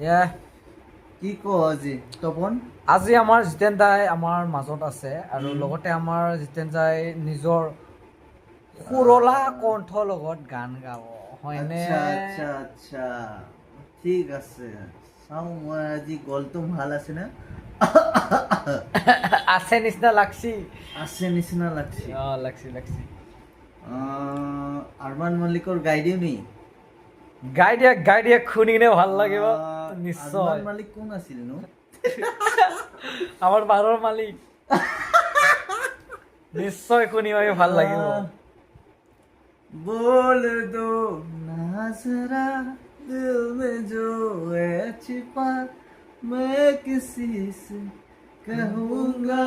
এয়া কি ক আজি তপন? আজি আমাৰ জিতেন দাই আমাৰ মাজত আছে আৰু লগতে আমাৰ জিতেন দাই নিজৰ সুৰলা কণ্ঠৰ লগত গান গাব হয়নে? আচ্ছা আচ্ছা আচ্ছা ঠিক আছে, চাওঁ মই আজি গলটো ভাল আছে না? আছে নিচিনা লাগছি। আছে নিচিনা লাগছে। লাগছি আৰমান মালিকৰ গাই দিওঁ নি? গাই দিয়ে শুনি কিনে ভাল লাগিব নিশ্চয়। আৰমান মালিক কোন আছিল নো? আমাৰ বাৰৰ মালিক নিশ্চয় শুনি ভাল লাগিব। बोल दो ना जरा दिल में जो है छिपा, मैं किसी से कहूँगा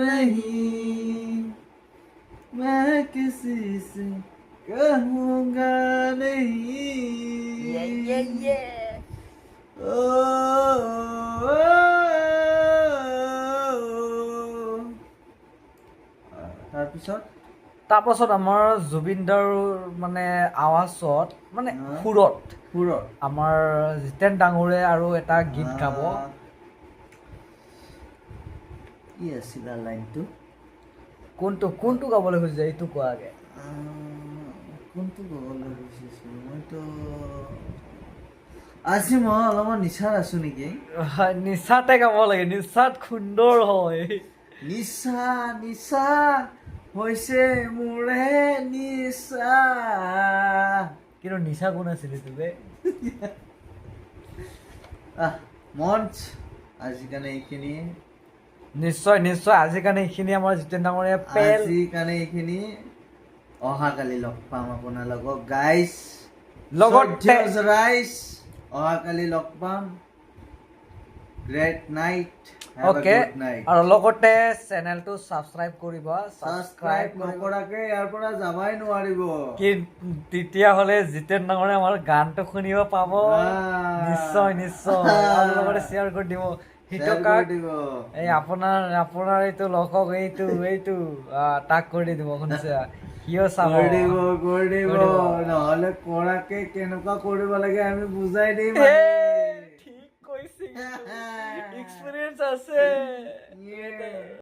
नहीं, मैं किसी से कहूँगा नहीं। ओ, তাৰপাছত আমাৰ জুবিনদাৰ মানে আৱাজত মানে সুৰত আমাৰ জিতেন ডাঙৰে আৰু এটা গীত গাব। কি আছিল লাইনটো? কোনটো গাবলৈ খুজিছে এইটো কোৱা আগে। কোনটো গাবলৈ খুজিছো মইতো আজি মই অলপমান নিচাত আছো নেকি? নিচাতে গাব লাগে, নিচাত সুন্দৰ হয়। নিচা নিচা হৈছে মোৰে নিচা। কিন্তু নিচা কোন আছিলে তুমি? মঞ্চ আজিৰ কাৰণে এইখিনি। নিশ্চয় আজিৰ কাৰণে এইখিনি আমাৰ জিতেন ডাঙৰীয়া আজিৰ কাৰণে এইখিনি। অহাকালি লগ পাম আপোনালোকক গাইজ, লগতে ৰাইজ। অহাকালি লগ পাম। Great night. অ'কে, আৰু লগতে চেনেলটো ছাবস্ক্ৰাইব কৰিব। ছাবস্ক্ৰাইব নকৰাকে ইয়াৰ পৰা যাবাই নোৱাৰিব। তেতিয়াহ'লে জিতেন ডাঙৰে আমাৰ গানটো শুনিব পাব। নিশ্চয় আৰু লগতে শ্বেয়াৰ কৰি দিব। এই আপোনাৰ এইটো লগক এইটো তাক কৰি দিব শুনিছে, সিও চাব। কৰি দিব নহ'লে কৰাকে কেনেকুৱা কৰিব লাগে আমি বুজাই দিম। ঠিক কৈছে, এক্সপিৰিয়েঞ্চ আছে।